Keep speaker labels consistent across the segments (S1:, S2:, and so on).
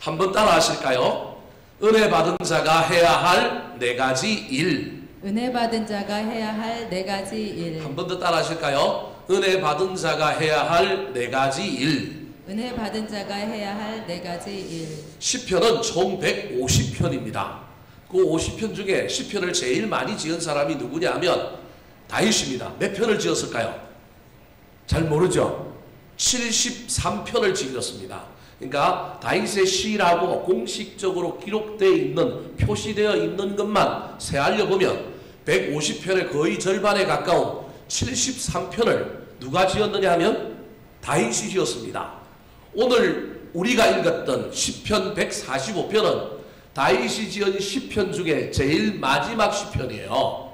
S1: 한번 따라 하실까요? 은혜 받은 자가 해야 할 네 가지 일.
S2: 은혜 받은 자가 해야 할 네 가지 일.
S1: 한 번 더 따라 하실까요? 은혜 받은 자가 해야 할 네 가지 일.
S2: 은혜 받은 자가 해야 할 네 가지 일.
S1: 시편은 총 150편입니다. 그 50편 중에 시편을 제일 많이 지은 사람이 누구냐 하면 다윗입니다. 몇 편을 지었을까요? 잘 모르죠? 73편을 지었습니다. 그러니까 다윗의 시라고 공식적으로 기록되어 있는, 표시되어 있는 것만 세알려 보면 150편의 거의 절반에 가까운 73편을 누가 지었느냐 하면 다윗이 지었습니다. 오늘 우리가 읽었던 시편 145편은 다윗이 지은 시편 중에 제일 마지막 시편이에요.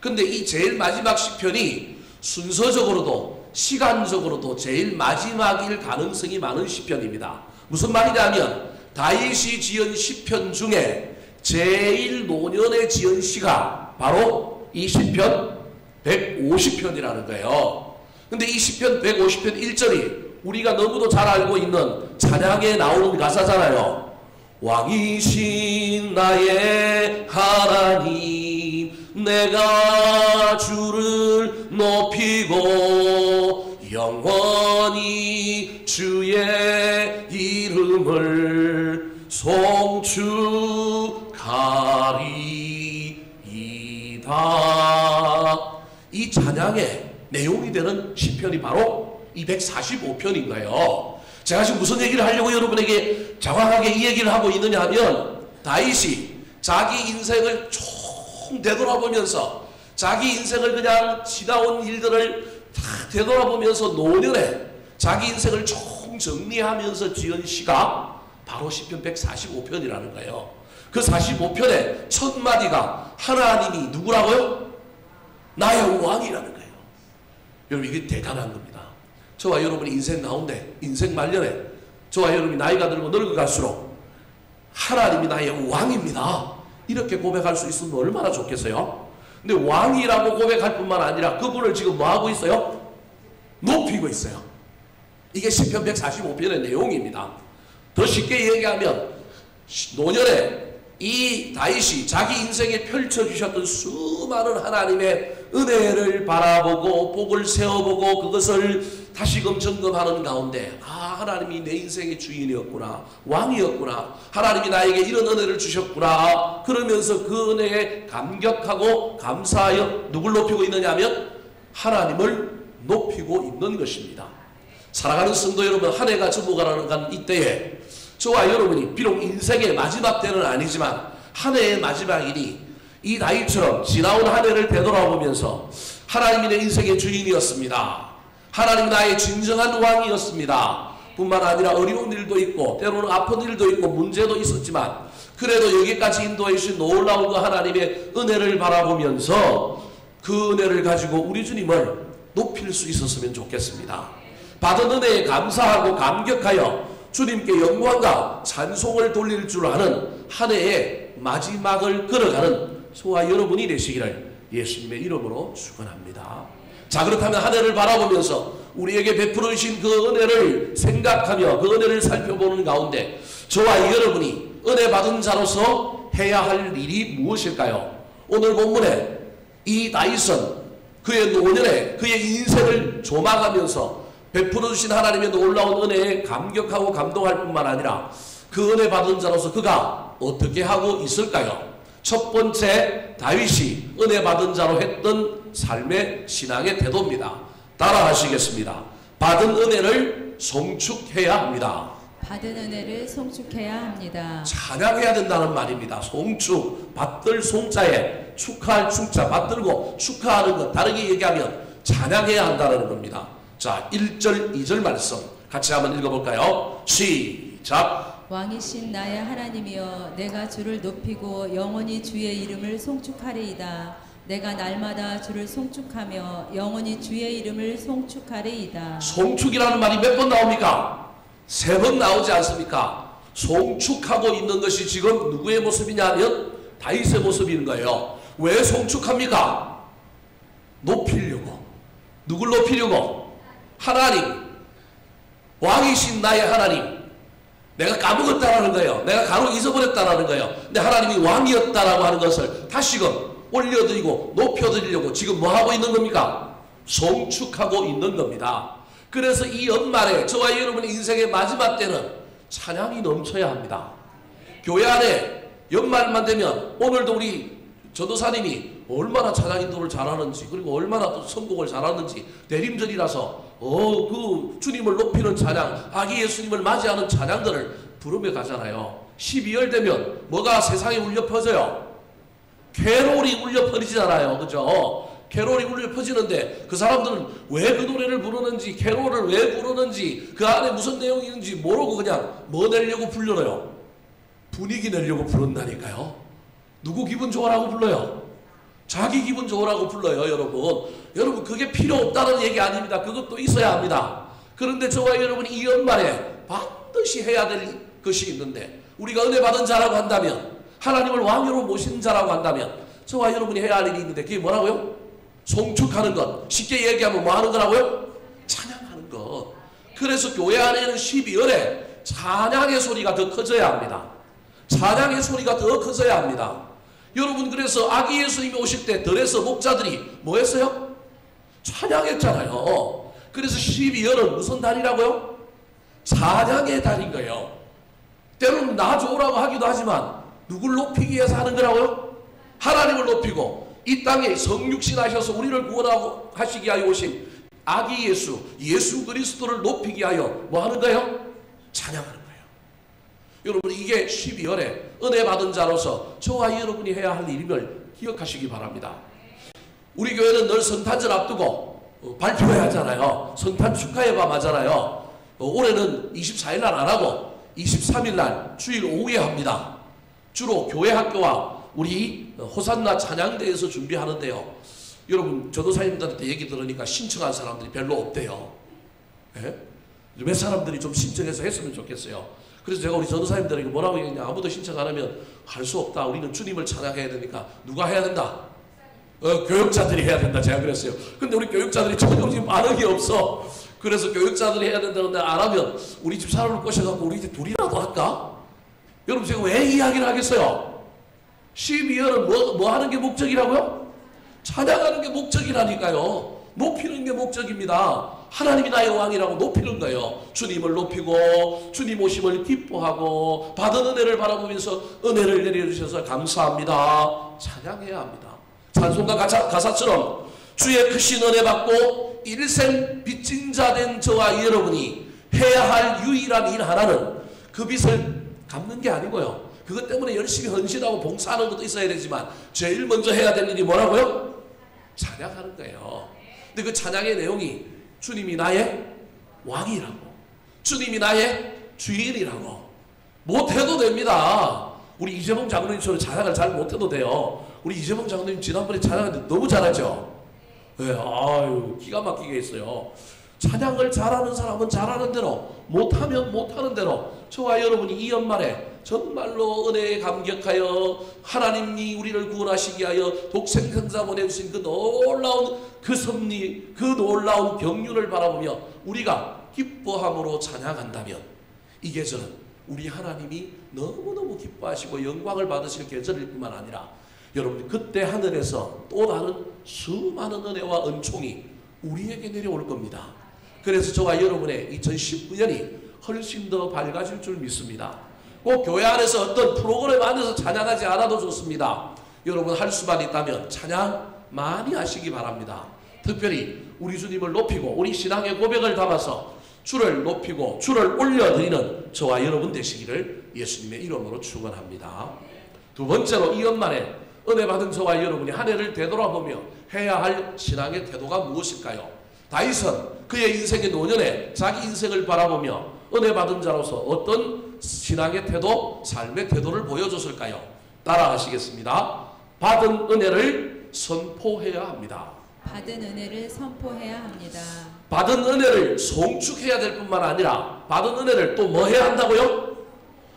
S1: 근데 이 제일 마지막 시편이 순서적으로도 시간적으로도 제일 마지막일 가능성이 많은 시편입니다. 무슨 말이냐면 다윗이 지은 시편 중에 제일 노년에 지은 시가 바로 이 시편 150편이라는 거예요. 근데 이 시편 150편 1절이 우리가 너무도 잘 알고 있는 찬양에 나오는 가사잖아요. 왕이신 나의 하나님, 내가 주를 높이고 영원히 주의 이름을 송축하리이다. 이 찬양의 내용이 되는 시편이 바로 245편인 거예요. 제가 지금 무슨 얘기를 하려고 여러분에게 정확하게 이 얘기를 하고 있느냐 하면 다윗이 자기 인생을 총 되돌아보면서 자기 인생을 그냥 지나온 일들을 다 되돌아보면서 노년에 자기 인생을 총 정리하면서 지은 시가 바로 시편 145편이라는 거예요. 그 45편의 첫 마디가 하나님이 누구라고요? 나의 왕이라는 거예요. 여러분 이게 대단한 겁니다. 저와 여러분이 인생 가운데 인생 말년에 저와 여러분이 나이가 들고 늙어갈수록 하나님이 나의 왕입니다 이렇게 고백할 수 있으면 얼마나 좋겠어요. 근데 왕이라고 고백할 뿐만 아니라 그분을 지금 뭐하고 있어요? 높이고 있어요. 이게 시편 145편의 내용입니다. 더 쉽게 얘기하면 노년에 이 다윗이 자기 인생에 펼쳐주셨던 수많은 하나님의 은혜를 바라보고 복을 세워보고 그것을 다시금 점검하는 가운데 하나님이 내 인생의 주인이었구나, 왕이었구나, 하나님이 나에게 이런 은혜를 주셨구나 그러면서 그 은혜에 감격하고 감사하여 누굴 높이고 있느냐 하면 하나님을 높이고 있는 것입니다. 사랑하는 성도 여러분, 한 해가 접어가는 이때에 저와 여러분이 비록 인생의 마지막 때는 아니지만 한 해의 마지막이니 이 다윗처럼 지나온 한 해를 되돌아보면서 하나님이 내 인생의 주인이었습니다, 하나님 나의 진정한 왕이었습니다 뿐만 아니라 어려운 일도 있고 때로는 아픈 일도 있고 문제도 있었지만 그래도 여기까지 인도해 주신 놀라운 그 하나님의 은혜를 바라보면서 그 은혜를 가지고 우리 주님을 높일 수 있었으면 좋겠습니다. 받은 은혜에 감사하고 감격하여 주님께 영광과 찬송을 돌릴 줄 아는 한 해의 마지막을 걸어가는 저와 여러분이 되시기를 예수님의 이름으로 축원합니다. 자, 그렇다면 한 해를 바라보면서 우리에게 베풀어 주신 그 은혜를 생각하며 그 은혜를 살펴보는 가운데 저와 여러분이 은혜 받은 자로서 해야 할 일이 무엇일까요? 오늘 본문에 이 다윗은 그의 노년에 그의 인생을 조망하면서 베풀어 주신 하나님의 놀라운 은혜에 감격하고 감동할 뿐만 아니라 그 은혜 받은 자로서 그가 어떻게 하고 있을까요? 첫 번째, 다윗이 은혜 받은 자로 했던 삶의 신앙의 태도입니다. 따라 하시겠습니다. 받은 은혜를 송축해야 합니다.
S2: 받은 은혜를 송축해야 합니다.
S1: 찬양해야 된다는 말입니다. 송축, 받들 송자에 축하할 축자, 받들고 축하하는 것, 다르게 얘기하면 찬양해야 한다는 겁니다. 자, 1절, 2절 말씀 같이 한번 읽어볼까요? 시작.
S2: 왕이신 나의 하나님이여, 내가 주를 높이고 영원히 주의 이름을 송축하리이다. 내가 날마다 주를 송축하며 영원히 주의 이름을 송축하리이다.
S1: 송축이라는 말이 몇 번 나옵니까? 3번 나오지 않습니까? 송축하고 있는 것이 지금 누구의 모습이냐면 다윗의 모습인 거예요. 왜 송축합니까? 높이려고. 누굴 높이려고? 하나님, 왕이신 나의 하나님, 내가 까먹었다라는 거예요. 내가 간혹 잊어버렸다라는 거예요. 근데 하나님이 왕이었다라고 하는 것을 다시금 올려드리고 높여드리려고 지금 뭐 하고 있는 겁니까? 송축하고 있는 겁니다. 그래서 이 연말에 저와 여러분의 인생의 마지막 때는 찬양이 넘쳐야 합니다. 교회 안에 연말만 되면 오늘도 우리 전도사님이 얼마나 찬양 인도를 잘하는지, 그리고 얼마나 또 선곡을 잘하는지, 내림절이라서 그 주님을 높이는 찬양, 아기 예수님을 맞이하는 찬양들을 부르며 가잖아요. 12월 되면 뭐가 세상에 울려 퍼져요? 캐롤이 울려 퍼지잖아요. 그죠? 캐롤이 울려 퍼지는데 그 사람들은 왜 그 노래를 부르는지, 캐롤을 왜 부르는지, 그 안에 무슨 내용이 있는지 모르고 그냥 뭐 내려고 불러요? 분위기 내려고 부른다니까요. 누구 기분 좋으라고 불러요? 자기 기분 좋으라고 불러요. 여러분 그게 필요 없다는 얘기 아닙니다. 그것도 있어야 합니다. 그런데 저와 여러분이 이 연말에 반드시 해야 될 것이 있는데, 우리가 은혜 받은 자라고 한다면, 하나님을 왕으로 모신 자라고 한다면 저와 여러분이 해야 할 일이 있는데, 그게 뭐라고요? 송축하는 것. 쉽게 얘기하면 뭐 하는 거라고요? 찬양하는 것. 그래서 교회 안에는 12월에 찬양의 소리가 더 커져야 합니다. 찬양의 소리가 더 커져야 합니다. 여러분, 그래서 아기 예수님이 오실 때 들에서 목자들이 뭐 했어요? 찬양했잖아요. 그래서 12월은 무슨 달이라고요? 찬양의 달인 거예요. 때로는 나 좋으라고 하기도 하지만 누굴 높이기 위해서 하는 거라고요? 하나님을 높이고 이 땅에 성육신 하셔서 우리를 구원하고 하시기 위하여 오신 아기 예수 그리스도를 높이기 위하여 뭐 하는 거예요? 찬양하는 거예요. 여러분, 이게 12월에 은혜 받은 자로서 저와 여러분이 해야 할 일임을 기억하시기 바랍니다. 우리 교회는 늘 성탄절 앞두고 발표회 하잖아요. 성탄 축하예밤 하잖아요. 올해는 24일 날 안 하고 23일 날 주일 오후에 합니다. 주로 교회 학교와 우리 호산나 찬양대에서 준비하는데요. 여러분, 전도사님들한테 얘기 들으니까 신청한 사람들이 별로 없대요. 예? 몇 사람들이 좀 신청해서 했으면 좋겠어요. 그래서 제가 우리 전도사님들에게 뭐라고 얘기했냐, 아무도 신청 안 하면 할 수 없다. 우리는 주님을 찬양해야 되니까 누가 해야 된다? 교육자들이 해야 된다. 제가 그랬어요. 근데 우리 교육자들이 전혀 지금 반응이 없어. 그래서 교육자들이 해야 된다는데 안 하면 우리 집 사람을 꼬셔갖고 우리 이제 둘이라도 할까? 여러분, 제가 왜 이야기를 하겠어요? 12월은 뭐 하는 게 목적이라고요? 찬양하는 게 목적이라니까요. 높이는 게 목적입니다. 하나님이 나의 왕이라고 높이는 거예요. 주님을 높이고 주님 오심을 기뻐하고 받은 은혜를 바라보면서 은혜를 내려주셔서 감사합니다. 찬양해야 합니다. 찬송가 가사처럼 주의 크신 은혜 받고 일생 빚진 자 된 저와 여러분이 해야 할 유일한 일 하나는 그 빚을 갚는 게 아니고요. 그것 때문에 열심히 헌신하고 봉사하는 것도 있어야 되지만 제일 먼저 해야 될 일이 뭐라고요? 찬양하는 거예요. 근데 그 찬양의 내용이 주님이 나의 왕이라고, 주님이 나의 주인이라고 못해도 됩니다. 우리 이재봉 장로님처럼 찬양을 잘 못해도 돼요. 우리 이재봉 장로님 지난번에 찬양했는데 너무 잘하죠? 네, 아유, 기가 막히게 했어요. 찬양을 잘하는 사람은 잘하는 대로, 못하면 못하는 대로 저와 여러분이 이 연말에 정말로 은혜에 감격하여 하나님이 우리를 구원하시기 위하여 독생성자 보내주신 그 놀라운 그 섭리, 그 놀라운 경륜을 바라보며 우리가 기뻐함으로 찬양한다면 이 계절은 우리 하나님이 너무너무 기뻐하시고 영광을 받으실 계절일 뿐만 아니라 여러분, 그때 하늘에서 또 다른 수많은 은혜와 은총이 우리에게 내려올 겁니다. 그래서 저와 여러분의 2019년이 훨씬 더 밝아질 줄 믿습니다. 꼭 교회 안에서 어떤 프로그램 안에서 찬양하지 않아도 좋습니다. 여러분, 할 수만 있다면 찬양 많이 하시기 바랍니다. 특별히 우리 주님을 높이고 우리 신앙의 고백을 담아서 주를 높이고 주를 올려드리는 저와 여러분 되시기를 예수님의 이름으로 축원합니다. 두 번째로, 이 연말에 은혜 받은 저와 여러분이 한 해를 되돌아보며 해야 할 신앙의 태도가 무엇일까요? 다윗은 그의 인생의 노년에 자기 인생을 바라보며 은혜 받은 자로서 어떤 신앙의 태도, 삶의 태도를 보여줬을까요? 따라 하시겠습니다. 받은 은혜를 선포해야 합니다.
S2: 받은 은혜를 선포해야 합니다.
S1: 받은 은혜를 송축해야 될 뿐만 아니라 받은 은혜를 또 뭐 해야 한다고요?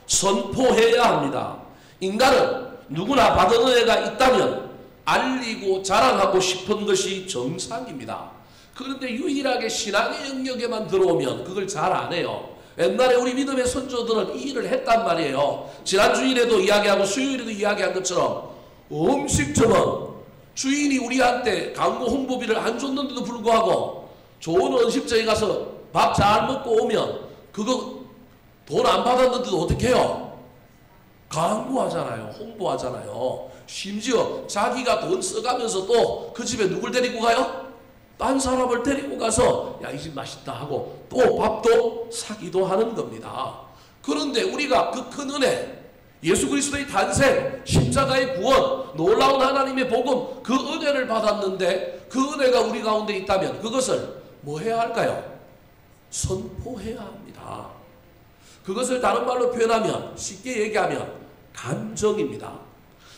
S1: 선포해야 합니다. 인간은 누구나 받은 은혜가 있다면 알리고 자랑하고 싶은 것이 정상입니다. 그런데 유일하게 신앙의 영역에만 들어오면 그걸 잘 안 해요. 옛날에 우리 믿음의 선조들은 이 일을 했단 말이에요. 지난 주일에도 이야기하고 수요일에도 이야기한 것처럼 음식점은 주인이 우리한테 광고 홍보비를 안 줬는데도 불구하고 좋은 음식점에 가서 밥 잘 먹고 오면 그거 돈 안 받았는데도 어떻게 해요? 광고하잖아요. 홍보하잖아요. 심지어 자기가 돈 써가면서 또 그 집에 누굴 데리고 가요? 딴 사람을 데리고 가서 야, 이 집 맛있다 하고 또 밥도 사기도 하는 겁니다. 그런데 우리가 그 큰 은혜, 예수 그리스도의 탄생, 십자가의 구원, 놀라운 하나님의 복음, 그 은혜를 받았는데 그 은혜가 우리 가운데 있다면 그것을 뭐 해야 할까요? 선포해야 합니다. 그것을 다른 말로 표현하면, 쉽게 얘기하면 감정입니다.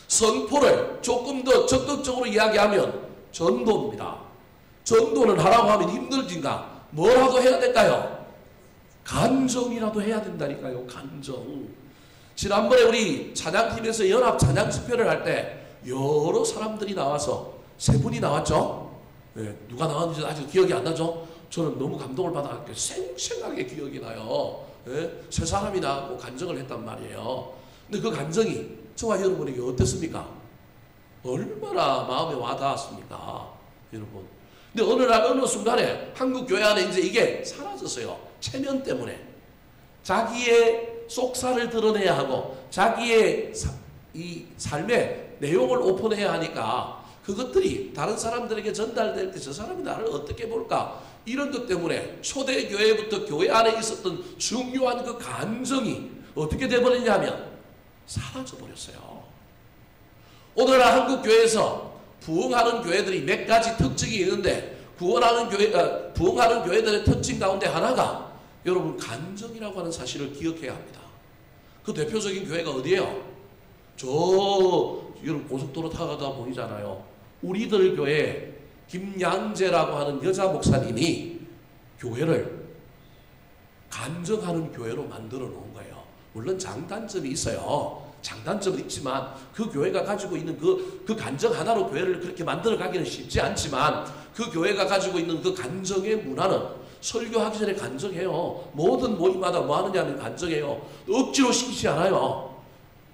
S1: 선포를 조금 더 적극적으로 이야기하면 전도입니다. 전도는 하라고 하면 힘들진가? 뭐라도 해야 될까요? 감정이라도 해야 된다니까요. 감정. 지난번에 우리 찬양팀에서 연합 찬양 집회를 할 때 여러 사람들이 나와서 세 분이 나왔죠. 네, 누가 나왔는지 아직 기억이 안 나죠. 저는 너무 감동을 받아갖고 생생하게 기억이 나요. 네, 세 사람이 나왔고 간증을 했단 말이에요. 근데 그 간증이 저와 여러분에게 어땠습니까? 얼마나 마음에 와닿았습니까? 여러분. 근데 어느 순간에 한국 교회 안에 이제 이게 사라졌어요. 체면 때문에. 자기의 속살을 드러내야 하고 자기의 이 삶의 내용을 오픈해야 하니까 그것들이 다른 사람들에게 전달될 때 저 사람이 나를 어떻게 볼까? 이런 것 때문에 초대교회부터 교회 안에 있었던 중요한 그 감정이 어떻게 돼버렸냐면 사라져버렸어요. 오늘날 한국 교회에서 부흥하는 교회들이 몇 가지 특징이 있는데 부흥하는 교회들의 특징 가운데 하나가 여러분 감정이라고 하는 사실을 기억해야 합니다. 그 대표적인 교회가 어디예요? 저 여러분 고속도로 타가다 보이잖아요. 우리들 교회 김양재라고 하는 여자 목사님이 교회를 간증하는 교회로 만들어 놓은 거예요. 물론 장단점이 있어요. 장단점은 있지만 그 교회가 가지고 있는 그 간증 하나로 교회를 그렇게 만들어 가기는 쉽지 않지만 그 교회가 가지고 있는 그 간증의 문화는 설교하기 전에 간증해요. 모든 모임마다 뭐 하느냐면 간증해요. 억지로 시키지 않아요.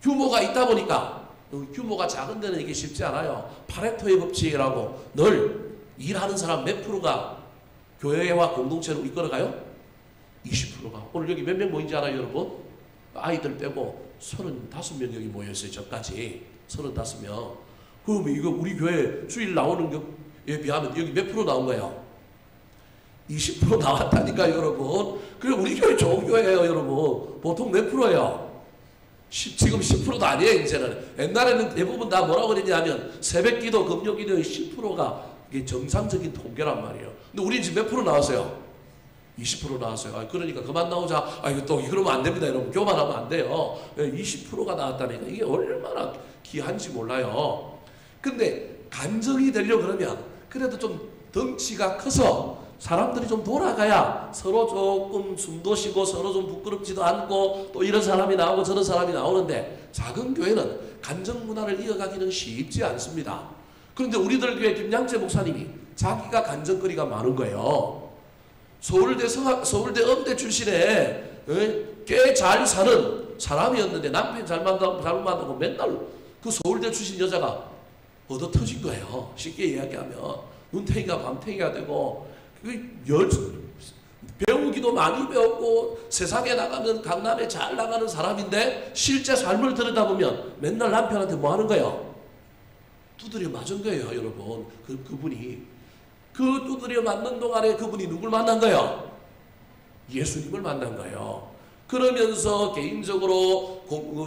S1: 규모가 있다 보니까 규모가 작은 데는 이게 쉽지 않아요. 파레토의 법칙이라고 늘 일하는 사람 몇 프로가 교회와 공동체로 이끌어가요? 20%가. 오늘 여기 몇 명 모인지 알아요, 여러분? 아이들 빼고 35명 여기 모여있어요. 저까지 35명. 그러면 이거 우리 교회 주일 나오는 것에 비하면 여기 몇 프로 나온 거예요? 20% 나왔다니까요, 여러분. 그래 우리 교회 좋은 교회예요, 여러분. 보통 몇 프로예요? 지금 10%도 아니에요, 이제는. 옛날에는 대부분 다 뭐라고 그랬냐면 새벽기도, 금요기도의 10%가 이게 정상적인 통계란 말이에요. 근데 우리 지금 몇 프로 나왔어요? 20% 나왔어요. 그러니까 그만 나오자. 이거 또 그러면 안 됩니다, 여러분. 교만하면 안 돼요. 20%가 나왔다니까 이게 얼마나 귀한지 몰라요. 근데 간증이 되려고 그러면 그래도 좀 덩치가 커서 사람들이 좀 돌아가야 서로 조금 숨도 쉬고 서로 좀 부끄럽지도 않고 또 이런 사람이 나오고 저런 사람이 나오는데 작은 교회는 간증 문화를 이어가기는 쉽지 않습니다. 그런데 우리들 교회 김양재 목사님이 자기가 간증거리가 많은 거예요. 서울대 음대 출신에 꽤 잘 사는 사람이었는데 남편 잘 만나고 맨날 그 서울대 출신 여자가 얻어 터진 거예요. 쉽게 이야기하면 눈탱이가 밤탱이가 되고 배우기도 많이 배웠고 세상에 나가면 강남에 잘 나가는 사람인데 실제 삶을 들여다보면 맨날 남편한테 뭐 하는 거예요? 두드려 맞은 거예요, 여러분. 그분이 그 두드려 맞는 동안에 그분이 누굴 만난 거예요? 예수님을 만난 거예요. 그러면서 개인적으로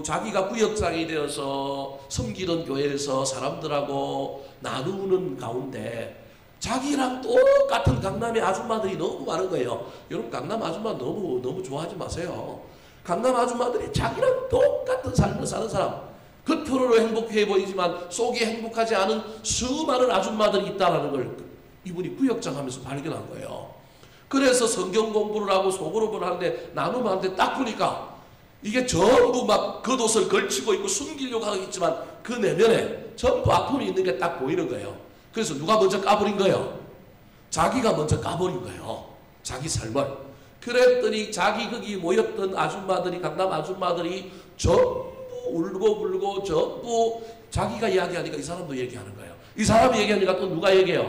S1: 자기가 구역장이 되어서 섬기던 교회에서 사람들하고 나누는 가운데 자기랑 똑같은 강남의 아줌마들이 너무 많은 거예요. 여러분 강남 아줌마 너무 좋아하지 마세요. 강남 아줌마들이 자기랑 똑같은 삶을 사는 사람, 겉으로 행복해 보이지만 속이 행복하지 않은 수많은 아줌마들이 있다는 걸 이분이 구역장하면서 발견한 거예요. 그래서 성경 공부를 하고 소그룹을 하는데 나누면 하는데 딱 보니까 이게 전부 막 겉옷을 걸치고 있고 숨기려고 하겠지만 그 내면에 전부 아픔이 있는 게 딱 보이는 거예요. 그래서 누가 먼저 까버린 거예요? 자기가 먼저 까버린 거예요. 자기 삶을. 그랬더니 자기 거기 모였던 아줌마들이, 강남 아줌마들이 전부 울고불고 전부 자기가 이야기하니까 이 사람도 얘기하는 거예요. 이 사람이 얘기하니까 또 누가 얘기해요?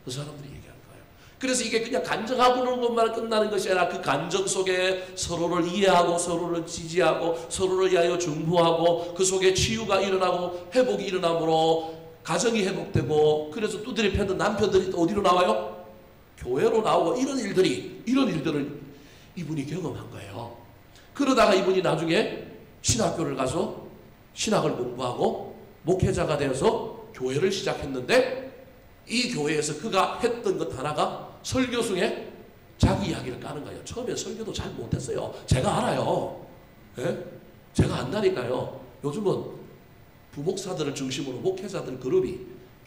S1: 그 사람들이 얘기하는 거예요. 그래서 이게 그냥 간증하고 그러는 것만 끝나는 것이 아니라 그 간증 속에 서로를 이해하고 서로를 지지하고 서로를 위하여 중보하고 그 속에 치유가 일어나고 회복이 일어나므로 가정이 회복되고, 그래서 두드려 펴는 남편들이 또 어디로 나와요? 교회로 나오고, 이런 일들을 이분이 경험한 거예요. 그러다가 이분이 나중에 신학교를 가서 신학을 공부하고 목회자가 되어서 교회를 시작했는데, 이 교회에서 그가 했던 것 하나가 설교 중에 자기 이야기를 까는 거예요. 처음에 설교도 잘 못했어요. 제가 알아요. 예? 제가 안다니까요. 요즘은 부목사들을 중심으로 목회자들 그룹이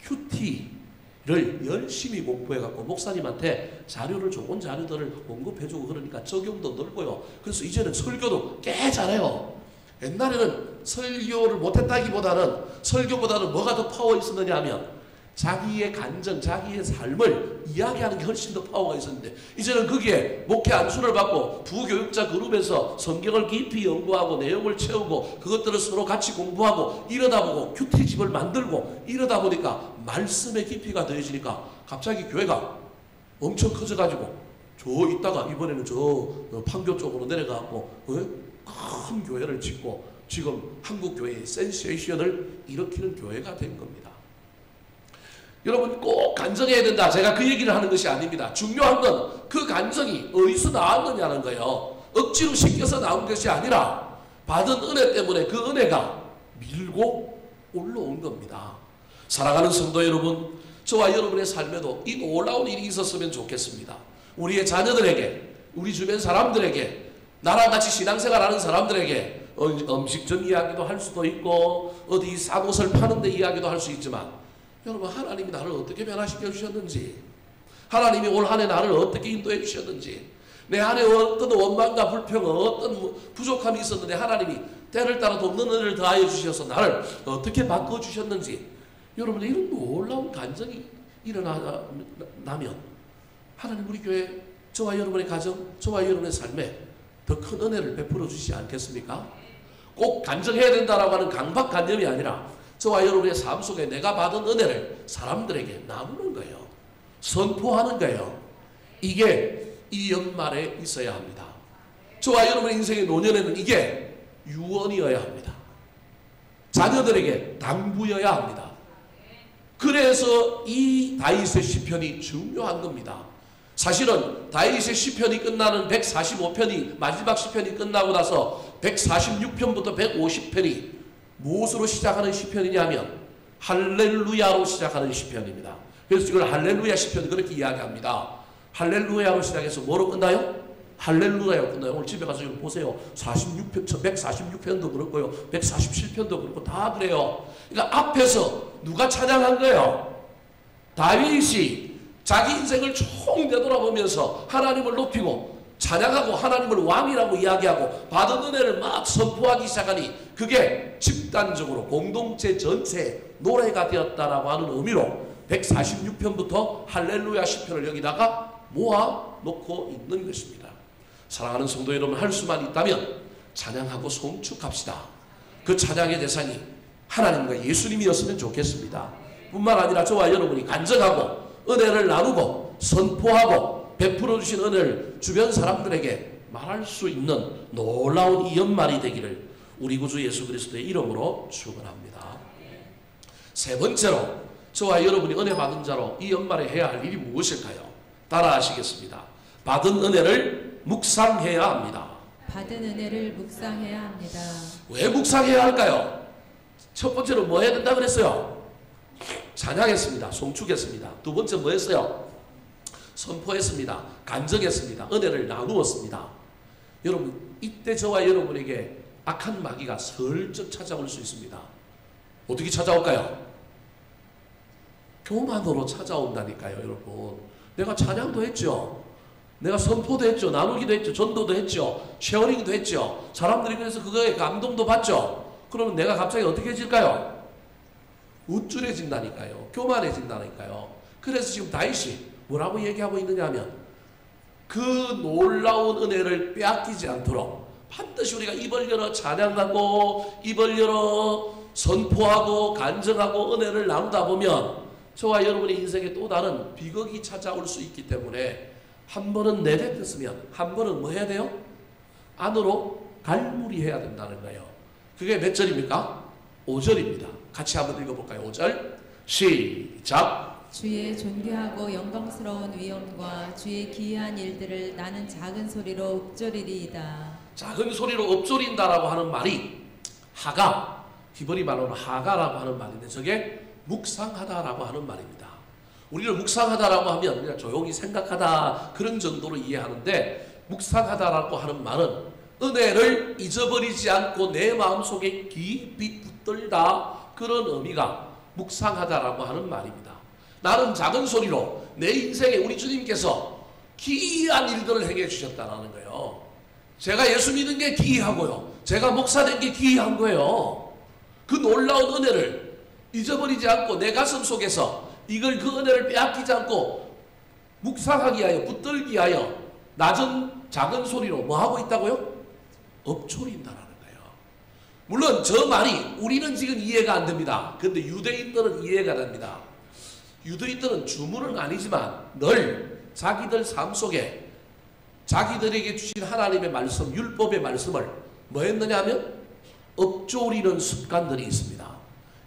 S1: 큐티를 열심히 공부해갖고 목사님한테 자료를, 좋은 자료들을 공급해주고 그러니까 적용도 넓고요. 그래서 이제는 설교도 꽤 잘해요. 옛날에는 설교를 못했다기보다는, 설교보다는 뭐가 더 파워 있었느냐 하면 자기의 간증, 자기의 삶을 이야기하는 게 훨씬 더 파워가 있었는데, 이제는 거기에 목회 안수를 받고 부교육자 그룹에서 성경을 깊이 연구하고 내용을 채우고 그것들을 서로 같이 공부하고 이러다 보고 큐티집을 만들고 이러다 보니까 말씀의 깊이가 더해지니까 갑자기 교회가 엄청 커져가지고 저 있다가 이번에는 저 판교 쪽으로 내려가고 큰 교회를 짓고 지금 한국 교회의 센세이션을 일으키는 교회가 된 겁니다. 여러분, 꼭 간증해야 된다, 제가 그 얘기를 하는 것이 아닙니다. 중요한 건 그 간증이 어디서 나왔느냐는 거예요. 억지로 시켜서 나온 것이 아니라 받은 은혜 때문에 그 은혜가 밀고 올라온 겁니다. 사랑하는 성도 여러분, 저와 여러분의 삶에도 이 놀라운 일이 있었으면 좋겠습니다. 우리의 자녀들에게, 우리 주변 사람들에게, 나랑 같이 신앙생활하는 사람들에게 음식점 이야기도 할 수도 있고 어디 싼옷을 파는 데 이야기도 할 수 있지만, 여러분, 하나님이 나를 어떻게 변화시켜 주셨는지, 하나님이 올 한 해 나를 어떻게 인도해 주셨는지, 내 안에 어떤 원망과 불평, 어떤 부족함이 있었는데 하나님이 때를 따라 돕는 은혜를 더하여 주셔서 나를 어떻게 바꿔 주셨는지, 여러분, 이런 놀라운 간증이 일어나면 하나님 우리 교회, 저와 여러분의 가정, 저와 여러분의 삶에 더 큰 은혜를 베풀어 주시지 않겠습니까? 꼭 간증해야 된다라고 하는 강박관념이 아니라 저와 여러분의 삶 속에 내가 받은 은혜를 사람들에게 나누는 거예요. 선포하는 거예요. 이게 이 연말에 있어야 합니다. 저와 여러분의 인생의 노년에는 이게 유언이어야 합니다. 자녀들에게 당부여야 합니다. 그래서 이 다윗의 시편이 중요한 겁니다. 사실은 다윗의 시편이 끝나는 145편이, 마지막 시편이 끝나고 나서 146편부터 150편이 무엇으로 시작하는 시편이냐면 할렐루야로 시작하는 시편입니다. 그래서 이걸 할렐루야 시편, 그렇게 이야기합니다. 할렐루야로 시작해서 뭐로 끝나요? 할렐루야로 끝나요. 오늘 집에 가서 보세요. 46편, 146편도 그렇고요, 147편도 그렇고 다 그래요. 그러니까 앞에서 누가 찬양한 거예요? 다윗이 자기 인생을 총 되돌아보면서 하나님을 높이고 찬양하고 하나님을 왕이라고 이야기하고 받은 은혜를 막 선포하기 시작하니 그게 집단적으로 공동체 전체의 노래가 되었다라고 하는 의미로 146편부터 할렐루야 시편을 여기다가 모아놓고 있는 것입니다. 사랑하는 성도 여러분, 할 수만 있다면 찬양하고 송축합시다. 그 찬양의 대상이 하나님과 예수님이었으면 좋겠습니다. 뿐만 아니라 저와 여러분이 간증하고 은혜를 나누고 선포하고 베풀어 주신 은혜를 주변 사람들에게 말할 수 있는 놀라운 이 연말이 되기를 우리 구주 예수 그리스도의 이름으로 축원합니다. 세 번째로, 저와 여러분이 은혜 받은 자로 이 연말에 해야 할 일이 무엇일까요? 따라 하시겠습니다. 받은 은혜를 묵상해야 합니다.
S2: 받은 은혜를 묵상해야 합니다.
S1: 왜 묵상해야 할까요? 첫 번째로 뭐 해야 된다 그랬어요? 찬양했습니다. 송축했습니다. 두 번째 뭐 했어요? 선포했습니다. 간증했습니다. 은혜를 나누었습니다. 여러분, 이때 저와 여러분에게 악한 마귀가 슬쩍 찾아올 수 있습니다. 어떻게 찾아올까요? 교만으로 찾아온다니까요. 여러분, 내가 찬양도 했죠, 내가 선포도 했죠, 나누기도 했죠, 전도도 했죠, 쉐어링도 했죠, 사람들이 그래서 그거에 감동도 받죠. 그러면 내가 갑자기 어떻게 해질까요? 우쭐해진다니까요. 교만해진다니까요. 그래서 지금 다윗이 뭐라고 얘기하고 있느냐 하면 그 놀라운 은혜를 빼앗기지 않도록 반드시 우리가 입을 열어 찬양하고 입을 열어 선포하고 간증하고 은혜를 나누다 보면 저와 여러분의 인생에 또 다른 비극이 찾아올 수 있기 때문에 한 번은 내뱉었으면 한 번은 뭐 해야 돼요? 안으로 갈무리해야 된다는 거예요. 그게 몇 절입니까? 5절입니다. 같이 한번 읽어볼까요? 5절 시작.
S2: 주의 존귀하고 영광스러운 위엄과 주의 기이한 일들을 나는 작은 소리로 읊조리리이다.
S1: 작은 소리로 읊조린다라고 하는 말이 하가, 히브리 말로는 하가라고 하는 말인데 저게 묵상하다라고 하는 말입니다. 우리는 묵상하다라고 하면 그냥 조용히 생각하다 그런 정도로 이해하는데 묵상하다라고 하는 말은 은혜를 잊어버리지 않고 내 마음속에 깊이 붙들다 그런 의미가 묵상하다라고 하는 말입니다. 나는 작은 소리로 내 인생에 우리 주님께서 기이한 일들을 행해 주셨다는 거예요. 제가 예수 믿는 게 기이하고요. 제가 목사된 게 기이한 거예요. 그 놀라운 은혜를 잊어버리지 않고 내 가슴 속에서 이걸 그 은혜를 빼앗기지 않고 묵상하기 위하여 붙들기 위하여 낮은 작은 소리로 뭐 하고 있다고요? 읊조린다라는 거예요. 물론 저 말이 우리는 지금 이해가 안 됩니다. 그런데 유대인들은 이해가 됩니다. 유대인들은 주문은 아니지만 늘 자기들 삶 속에 자기들에게 주신 하나님의 말씀, 율법의 말씀을 뭐 했느냐 하면 읊조리는 습관들이 있습니다.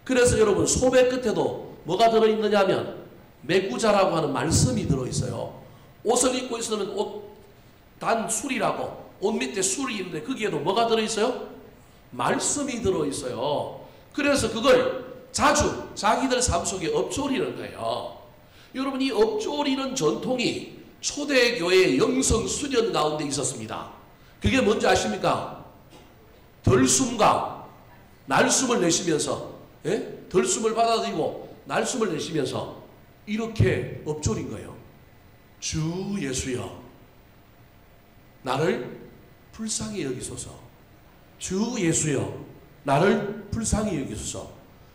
S1: 그래서 여러분 소매 끝에도 뭐가 들어있느냐 하면 메구자라고 하는 말씀이 들어있어요. 옷을 입고 있으면 옷 단술이라고 옷 밑에 술이 있는데 거기에도 뭐가 들어있어요? 말씀이 들어있어요. 그래서 그걸 자주 자기들 삶 속에 읊조리는 거예요. 여러분 이 읊조리는 전통이 초대교회의 영성 수련 가운데 있었습니다. 그게 뭔지 아십니까? 덜숨과 날숨을 내쉬면서 덜숨을 받아들이고 날숨을 내쉬면서 이렇게 읊조린 거예요. 주 예수여 나를 불쌍히 여기소서. 주 예수여 나를 불쌍히 여기소서.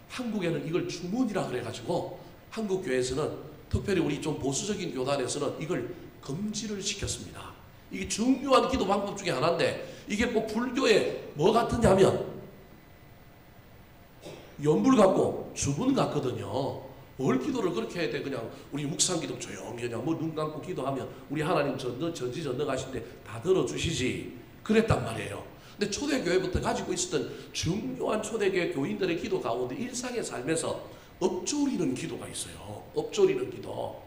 S1: 한국에는 이걸 주문이라 그래가지고 한국 교회에서는 특별히 우리 좀 보수적인 교단에서는 이걸 금지를 시켰습니다. 이게 중요한 기도 방법 중에 하나인데 이게 꼭 불교에 뭐 같으냐 하면 연불 같고 주문 같거든요. 뭘 기도를 그렇게 해야 돼? 그냥 우리 묵상 기도 조용히 그냥 뭐 눈 감고 기도하면 우리 하나님 전지전능하신데 다 들어주시지 그랬단 말이에요. 근데 초대교회부터 가지고 있었던 중요한 초대교회 교인들의 기도 가운데 일상의 삶에서 읊조리는 기도가 있어요. 읊조리는 기도.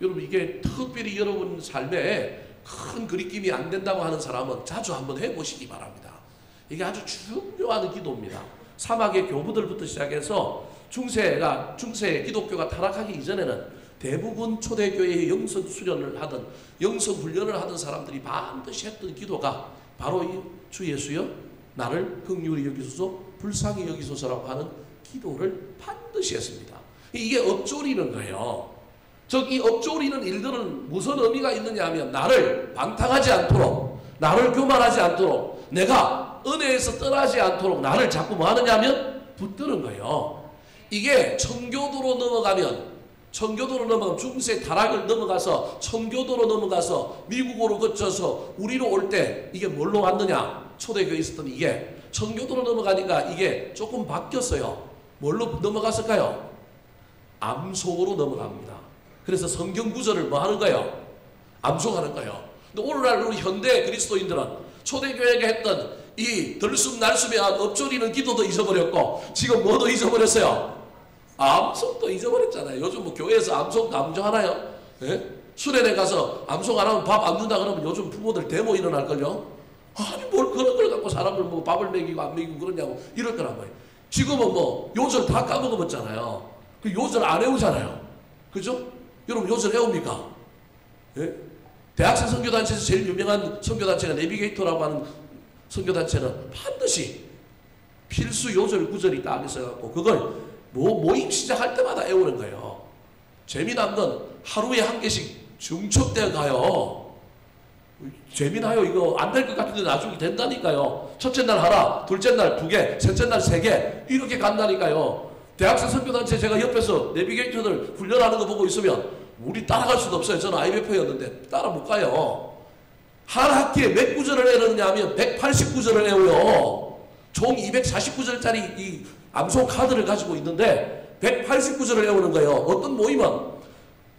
S1: 여러분 이게 특별히 여러분 삶에 큰 그리낌이 안 된다고 하는 사람은 자주 한번 해보시기 바랍니다. 이게 아주 중요한 기도입니다. 사막의 교부들부터 시작해서 중세 기독교가 타락하기 이전에는 대부분 초대교회의 영성 수련을 하던 영성 훈련을 하던 사람들이 반드시 했던 기도가 바로 이 주 예수여 나를 긍휼히 여기소서 불쌍히 여기소서라고 하는 기도를 반드시 했습니다. 이게 읊조리는 거예요. 즉 이 읊조리는 일들은 무슨 의미가 있느냐 하면 나를 방탕하지 않도록 나를 교만하지 않도록 내가 은혜에서 떠나지 않도록 나를 자꾸 뭐 하느냐 하면 붙드는 거예요. 이게 청교도로 넘어가면 중세 타락을 넘어가서 청교도로 넘어가서 미국으로 거쳐서 우리로 올 때 이게 뭘로 왔느냐? 초대교회에 있었던 이게 청교도로 넘어가니까 이게 조금 바뀌었어요. 뭘로 넘어갔을까요? 암송으로 넘어갑니다. 그래서 성경 구절을 뭐 하는 거예요? 암송하는 거예요. 근데 오늘날 우리 현대 그리스도인들은 초대교회가 했던 이 들숨 날숨에 읊조리는 기도도 잊어버렸고 지금 뭐도 잊어버렸어요? 암송도 잊어버렸잖아요. 요즘 뭐 교회에서 암송 강조하나요? 예? 수련회 가서 암송 안 하면 밥 안 준다 그러면 요즘 부모들 데모 일어날걸요? 아니 뭘 그런 걸 갖고 사람을 뭐 밥을 먹이고 안 먹이고 그러냐고 이럴 거란 말이에요. 지금은 뭐 요절 다 까먹어봤잖아요. 그 요절 안 외우잖아요. 그죠? 여러분 요절 외웁니까? 예? 대학생 선교단체에서 제일 유명한 선교단체가 내비게이터라고 하는 선교단체는 반드시 필수 요절 구절이 딱 있어갖고 그걸 모임 시작할 때마다 외우는 거예요. 재미난 건 하루에 한 개씩 중첩되어 가요. 재미나요? 이거 안 될 것 같은데 나중에 된다니까요. 첫째 날 하나, 둘째 날 2개, 셋째 날 3개 이렇게 간다니까요. 대학생 선교단체 제가 옆에서 내비게이터들 훈련하는 거 보고 있으면 우리 따라갈 수도 없어요. 저는 IBF였는데 따라 못 가요. 한 학기에 몇 구절을 외우느냐 하면 189절을 외워요. 총 249절짜리 이 암송 카드를 가지고 있는데 189절을 외우는 거예요. 어떤 모임은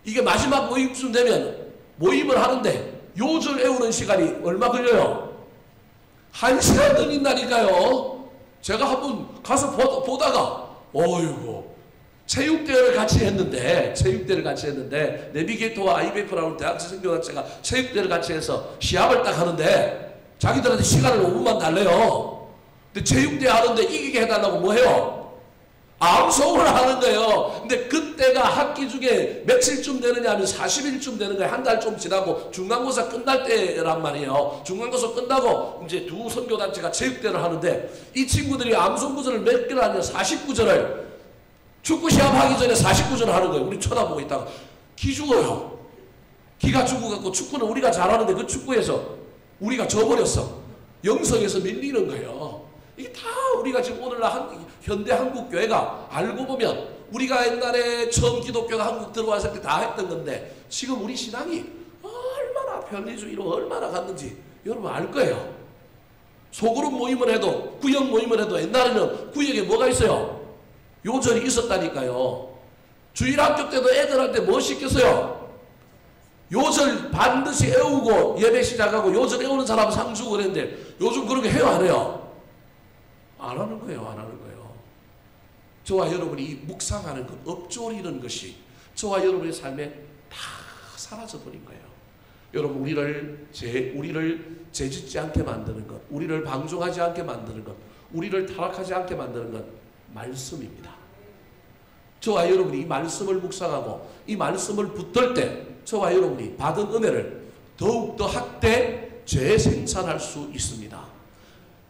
S1: 이게 마지막 모임쯤 되면 모임을 하는데 요절 외우는 시간이 얼마 걸려요? 1시간 걸린다니까요. 제가 한번 가서 보다가 어이구 체육대회를 같이 했는데 내비게이터와 IBF라는 대학생교단체가 체육대회를 같이 해서 시합을 딱 하는데 자기들한테 시간을 5분만 달래요. 근데 체육대회 하는데 이기게 해달라고 뭐 해요? 암송을 하는 거예요. 근데 그때가 학기 중에 며칠쯤 되느냐 하면 40일쯤 되는 거예요. 한 달 좀 지나고 중간고사 끝날 때란 말이에요. 중간고사 끝나고 이제 두 선교단체가 체육대회를 하는데 이 친구들이 암송 구절을 몇 개를 하냐 49절을 축구 시합 하기 전에 49절을 하는 거예요. 우리 쳐다보고 있다가 기 죽어요. 기가 죽어갖고 축구는 우리가 잘하는데 그 축구에서 우리가 져버렸어. 영성에서 밀리는 거예요. 이게 다 우리가 지금 오늘날 현대 한국 교회가 알고 보면 우리가 옛날에 처음 기독교가 한국 들어왔을 때 다 했던 건데 지금 우리 신앙이 얼마나 편리주의로 얼마나 갔는지 여러분 알 거예요. 소그룹 모임을 해도 구역 모임을 해도 옛날에는 구역에 뭐가 있어요? 요절이 있었다니까요. 주일학교 때도 애들한테 뭐 시켰어요? 요절 반드시 외우고 예배 시작하고 요절 외우는 사람 상 주고 그랬는데 요즘 그렇게 해요 안 해요? 안 하는 거예요. 안 하는 거예요. 저와 여러분이 이 묵상하는 것, 엎조리는 것이 저와 여러분의 삶에 다 사라져버린 거예요. 여러분 우리를 죄짓지 않게 만드는 것, 우리를 방종하지 않게 만드는 것, 우리를 타락하지 않게 만드는 것 말씀입니다. 저와 여러분이 이 말씀을 묵상하고 이 말씀을 붙들 때 저와 여러분이 받은 은혜를 더욱더 학대 재생산할 수 있습니다.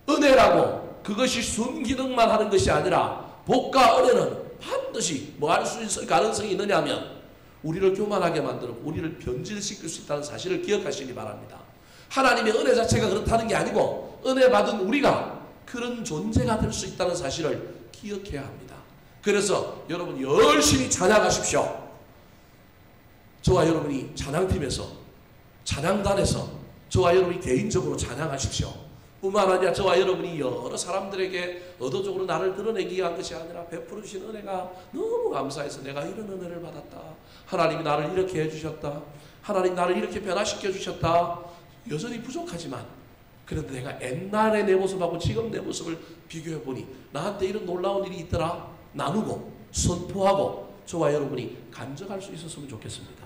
S1: 은혜라고 그것이 순기능만 하는 것이 아니라 복과 은혜는 반드시 뭐 할 수 있을 가능성이 있느냐 하면 우리를 교만하게 만들고 우리를 변질시킬 수 있다는 사실을 기억하시기 바랍니다. 하나님의 은혜 자체가 그렇다는 게 아니고 은혜 받은 우리가 그런 존재가 될 수 있다는 사실을 기억해야 합니다. 그래서 여러분 열심히 찬양하십시오. 저와 여러분이 찬양팀에서 찬양단에서 저와 여러분이 개인적으로 찬양하십시오. 뿐만 아니라 저와 여러분이 여러 사람들에게 의도적으로 나를 드러내기 위한 것이 아니라 베풀어 주신 은혜가 너무 감사해서 내가 이런 은혜를 받았다. 하나님이 나를 이렇게 해주셨다. 하나님 나를 이렇게 변화시켜 주셨다. 여전히 부족하지만 그래도 내가 옛날의 내 모습하고 지금 내 모습을 비교해 보니 나한테 이런 놀라운 일이 있더라. 나누고 선포하고 저와 여러분이 간증할 수 있었으면 좋겠습니다.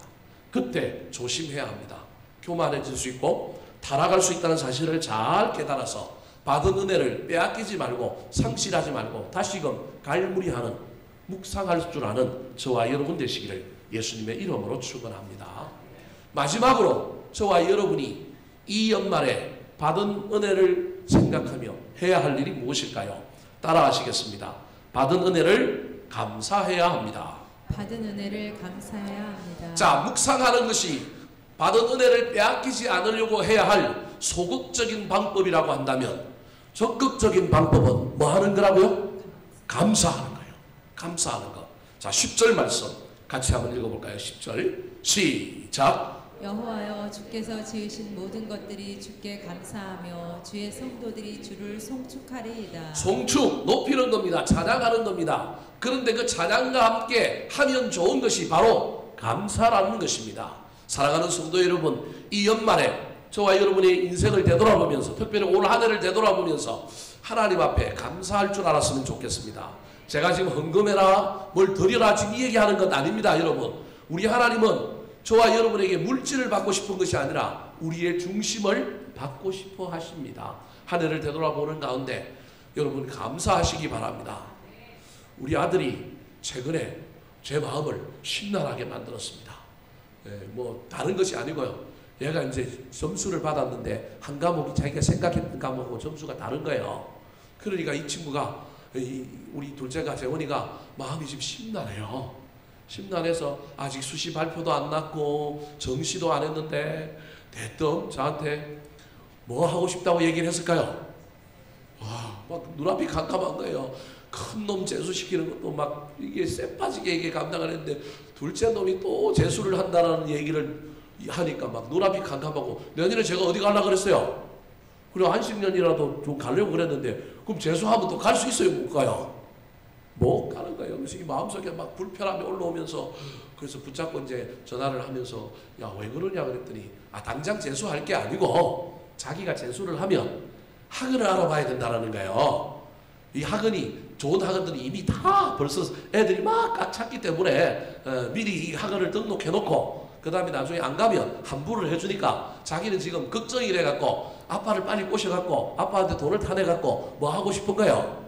S1: 그때 조심해야 합니다. 교만해질 수 있고 타락할 수 있다는 사실을 잘 깨달아서 받은 은혜를 빼앗기지 말고 상실하지 말고 다시금 갈무리하는 묵상할 줄 아는 저와 여러분 되시기를 예수님의 이름으로 축원합니다. 마지막으로 저와 여러분이 이 연말에 받은 은혜를 생각하며 해야 할 일이 무엇일까요? 따라하시겠습니다. 받은 은혜를 감사해야 합니다.
S2: 받은 은혜를 감사해야 합니다.
S1: 자, 묵상하는 것이 받은 은혜를 빼앗기지 않으려고 해야 할 소극적인 방법이라고 한다면 적극적인 방법은 뭐 하는 거라고요? 감사하는 거예요. 감사하는 거. 자, 10절 말씀 같이 한번 읽어볼까요? 10절 시작.
S2: 여호와여 주께서 지으신 모든 것들이 주께 감사하며 주의 성도들이 주를 송축하리이다.
S1: 송축, 높이는 겁니다. 찬양하는 겁니다. 그런데 그 찬양과 함께 하면 좋은 것이 바로 감사라는 것입니다. 사랑하는 성도 여러분, 이 연말에 저와 여러분의 인생을 되돌아보면서 특별히 올 한 해를 되돌아보면서 하나님 앞에 감사할 줄 알았으면 좋겠습니다. 제가 지금 헌금해라 뭘 드려라 지금 이 얘기하는 건 아닙니다. 여러분, 우리 하나님은 저와 여러분에게 물질을 받고 싶은 것이 아니라 우리의 중심을 받고 싶어 하십니다. 한 해를 되돌아보는 가운데 여러분 감사하시기 바랍니다. 우리 아들이 최근에 제 마음을 심란하게 만들었습니다. 뭐 다른 것이 아니고요. 얘가 이제 점수를 받았는데 한 과목이 자기가 생각했던 과목하고 점수가 다른 거예요. 그러니까 이 친구가 우리 둘째가 재원이가 마음이 지금 심란해요. 심란해서 아직 수시 발표도 안 났고 정시도 안 했는데 대뜸 저한테 뭐 하고 싶다고 얘기를 했을까요? 와, 막 눈앞이 깜깜한 거예요. 큰 놈 재수시키는 것도 막 이게 쎄 빠지게 이게 감당을 했는데 둘째 놈이 또 재수를 한다는 얘기를 하니까 막 눈앞이 캄캄하고 내년에 제가 어디 가려고 그랬어요? 그리고 안식년이라도 좀 가려고 그랬는데 그럼 재수하면 또 갈 수 있어요? 못 가요? 못 가는 거예요. 그래서 이 마음속에 막 불편함이 올라오면서 그래서 붙잡고 이제 전화를 하면서 야, 왜 그러냐 그랬더니 당장 재수할 게 아니고 자기가 재수를 하면 학원을 알아봐야 된다는 거예요. 이 학원이 좋은 학원들이 이미 다 벌써 애들이 막 꽉 찼기 때문에 미리 이 학원을 등록해 놓고 그 다음에 나중에 안 가면 환불을 해주니까 자기는 지금 걱정이 돼갖고 아빠를 빨리 꼬셔갖고 아빠한테 돈을 타내갖고 뭐 하고 싶은 거예요?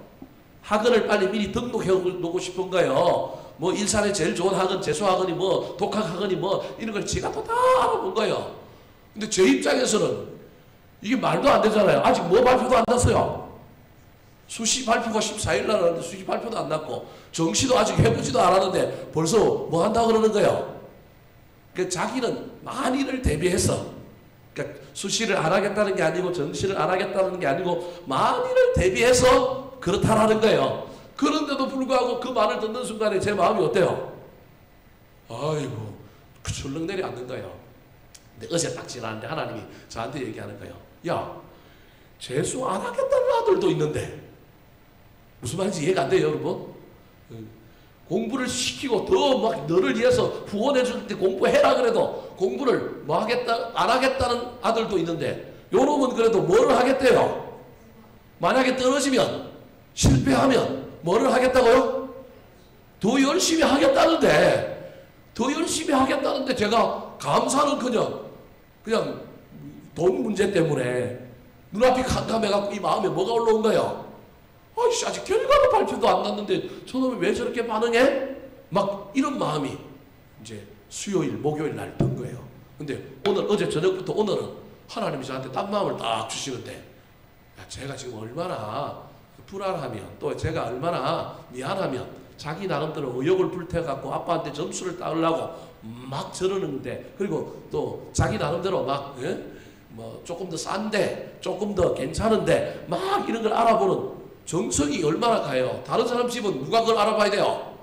S1: 학원을 빨리 미리 등록해 놓고 싶은 거예요. 뭐 일산에 제일 좋은 학원, 재수학원이 뭐 독학학원이 뭐 이런 걸 지가 또 다 알아본 거예요. 근데 제 입장에서는 이게 말도 안 되잖아요. 아직 뭐 발표도 안 났어요. 수시 발표가 14일 날 하는데 수시 발표도 안 났고 정시도 아직 해보지도 않았는데 벌써 뭐 한다고 그러는 거예요. 그러니까 자기는 만일을 대비해서 그러니까 수시를 안 하겠다는 게 아니고 정시를 안 하겠다는 게 아니고 만일을 대비해서 그렇다라는 거예요. 그런데도 불구하고 그 말을 듣는 순간에 제 마음이 어때요? 아이고 출렁 내려앉는 거예요. 근데 어제 딱 지나는데 하나님이 저한테 얘기하는 거예요. 야, 재수 안 하겠다는 아들도 있는데 무슨 말인지 이해가 안 돼요, 여러분? 공부를 시키고 더 막 너를 위해서 후원해 줄 때 공부해라 그래도 공부를 뭐 하겠다 안 하겠다는 아들도 있는데 요놈은 그래도 뭐를 하겠대요? 만약에 떨어지면 실패하면 뭐를 하겠다고요? 더 열심히 하겠다는데 제가 감사는 그냥 돈 문제 때문에 눈앞이 캄캄해갖고 이 마음에 뭐가 올라온 거예요? 아이씨 아직 결과도 발표도 안 났는데 저놈이 왜 저렇게 반응해? 막 이런 마음이 이제 수요일 목요일 날 든 거예요. 근데 어제 저녁부터 오늘은 하나님이 저한테 딴 마음을 딱 주시는데 야, 제가 지금 얼마나 불안하면 또 제가 얼마나 미안하면 자기 나름대로 의욕을 불태워갖고 아빠한테 점수를 따으려고 막 저러는데 그리고 또 자기 나름대로 막 뭐 조금 더 싼데 조금 더 괜찮은데 막 이런 걸 알아보는 정성이 얼마나 가요. 다른 사람 집은 누가 그걸 알아봐야 돼요?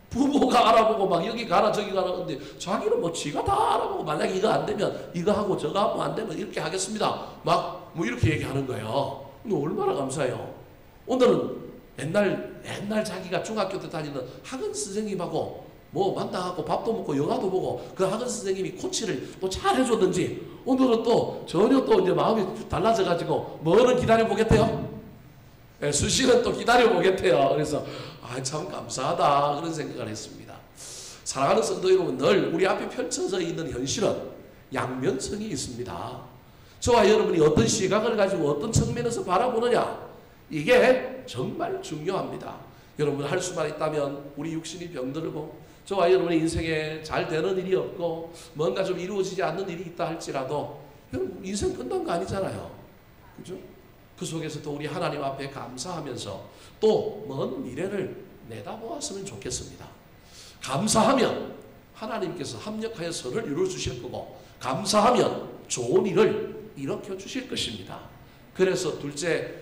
S1: 부모가 알아보고 막 여기 가라 저기 가라 근데 자기는 뭐 지가 다 알아보고 만약에 이거 안 되면 이거 하고 저거 하고 안 되면 이렇게 하겠습니다. 막 뭐 이렇게 얘기하는 거예요. 근데 얼마나 감사해요. 오늘은 옛날 자기가 중학교 때 다니는 학원 선생님하고 뭐 만나갖고 밥도 먹고 영화도 보고 그 학원 선생님이 코치를 또 잘 해줬는지 오늘은 또 전혀 또 이제 마음이 달라져가지고 뭐를 기다려보겠대요? 네, 수시는 또 기다려보겠대요. 그래서 참 감사하다 그런 생각을 했습니다. 사랑하는 성도 여러분, 늘 우리 앞에 펼쳐져 있는 현실은 양면성이 있습니다. 저와 여러분이 어떤 시각을 가지고 어떤 측면에서 바라보느냐 이게 정말 중요합니다. 여러분 할 수만 있다면 우리 육신이 병들고 저와 여러분의 인생에 잘 되는 일이 없고 뭔가 좀 이루어지지 않는 일이 있다 할지라도 여러분 인생 끝난 거 아니잖아요. 그죠? 그 속에서 또 우리 하나님 앞에 감사하면서 또 먼 미래를 내다보았으면 좋겠습니다. 감사하면 하나님께서 합력하여 선을 이루어 주실 거고 감사하면 좋은 일을 일으켜 주실 것입니다. 그래서 둘째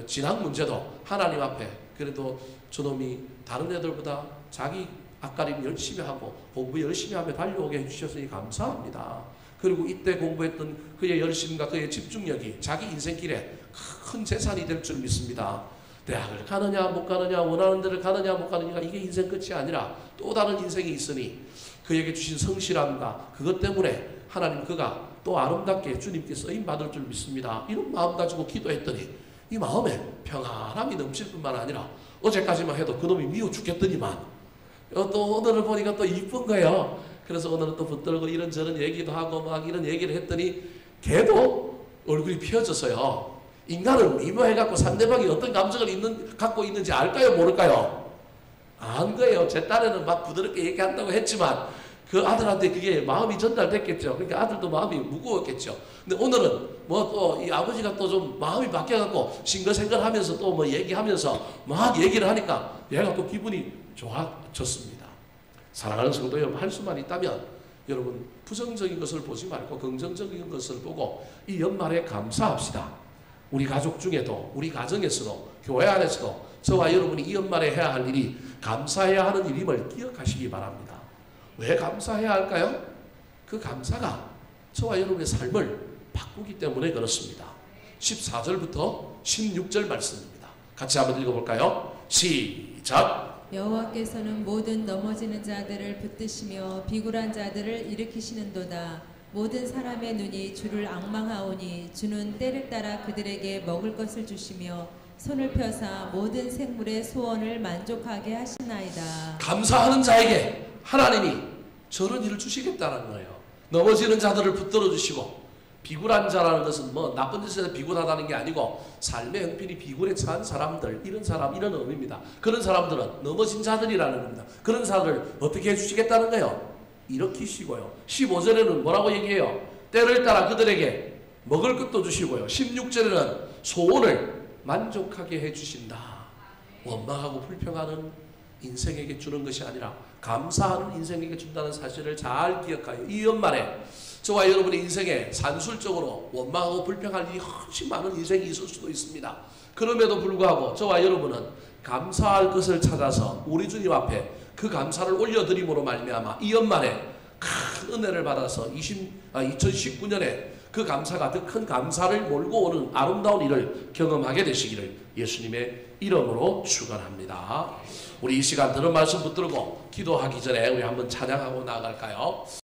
S1: 진학 문제도 하나님 앞에 그래도 저놈이 다른 애들보다 자기 앞가림 열심히 하고 공부 열심히 하며 달려오게 해주셨으니 감사합니다. 그리고 이때 공부했던 그의 열심과 그의 집중력이 자기 인생길에 큰 재산이 될 줄 믿습니다. 대학을 가느냐 못 가느냐 원하는 데를 가느냐 못 가느냐 이게 인생 끝이 아니라 또 다른 인생이 있으니 그에게 주신 성실함과 그것 때문에 하나님 그가 또 아름답게 주님께 쓰임받을 줄 믿습니다. 이런 마음 가지고 기도했더니 이 마음에 평안함이 넘칠 뿐만 아니라 어제까지만 해도 그놈이 미워 죽겠더니만 또 오늘을 보니까 또 이쁜 거예요. 그래서 오늘은 또 붙들고 이런저런 얘기도 하고 막 이런 얘기를 했더니 걔도 얼굴이 펴졌어요. 인간은 미묘해갖고 상대방이 어떤 감정을 갖고 있는지 알까요? 모를까요? 안 거예요. 제 딸에는 막 부드럽게 얘기한다고 했지만 그 아들한테 그게 마음이 전달됐겠죠. 그러니까 아들도 마음이 무거웠겠죠. 근데 오늘은 뭐 또 이 아버지가 또 좀 마음이 바뀌어갖고 싱글생글하면서 또 뭐 얘기하면서 막 얘기를 하니까 얘가 또 기분이 좋아졌습니다. 사랑하는 성도 여러분, 할 수만 있다면 여러분 부정적인 것을 보지 말고 긍정적인 것을 보고 이 연말에 감사합시다. 우리 가족 중에도 우리 가정에서도 교회 안에서도 저와 여러분이 이 연말에 해야 할 일이 감사해야 하는 일임을 기억하시기 바랍니다. 왜 감사해야 할까요? 그 감사가 저와 여러분의 삶을 바꾸기 때문에 그렇습니다. 14절부터 16절 말씀입니다. 같이 한번 읽어볼까요? 시작.
S2: 여호와께서는 모든 넘어지는 자들을 붙드시며 비굴한 자들을 일으키시는도다. 모든 사람의 눈이 주를 앙망하오니 주는 때를 따라 그들에게 먹을 것을 주시며 손을 펴사 모든 생물의 소원을 만족하게 하시나이다.
S1: 감사하는 자에게 하나님이 저런 일을 주시겠다는 거예요. 넘어지는 자들을 붙들어 주시고, 비굴한 자라는 것은 뭐 나쁜 짓에 비굴하다는 게 아니고 삶의 형편이 비굴에 처한 사람들, 이런 사람, 이런 의미입니다. 그런 사람들은 넘어진 자들이라는 겁니다. 그런 사람들을 어떻게 해주시겠다는 거예요? 일으키시고요. 15절에는 뭐라고 얘기해요? 때를 따라 그들에게 먹을 것도 주시고요. 16절에는 소원을 만족하게 해주신다. 원망하고 불평하는 인생에게 주는 것이 아니라 감사하는 인생에게 준다는 사실을 잘 기억하여 이 연말에 저와 여러분의 인생에 산술적으로 원망하고 불평할 일이 훨씬 많은 인생이 있을 수도 있습니다. 그럼에도 불구하고 저와 여러분은 감사할 것을 찾아서 우리 주님 앞에 그 감사를 올려드림으로 말미암아 이 연말에 큰 은혜를 받아서 2019년에 그 감사가 더 큰 감사를 몰고 오는 아름다운 일을 경험하게 되시기를 예수님의 이름으로 축원합니다. 우리 이 시간 들은 말씀 붙들고 기도하기 전에 우리 한번 찬양하고 나아갈까요?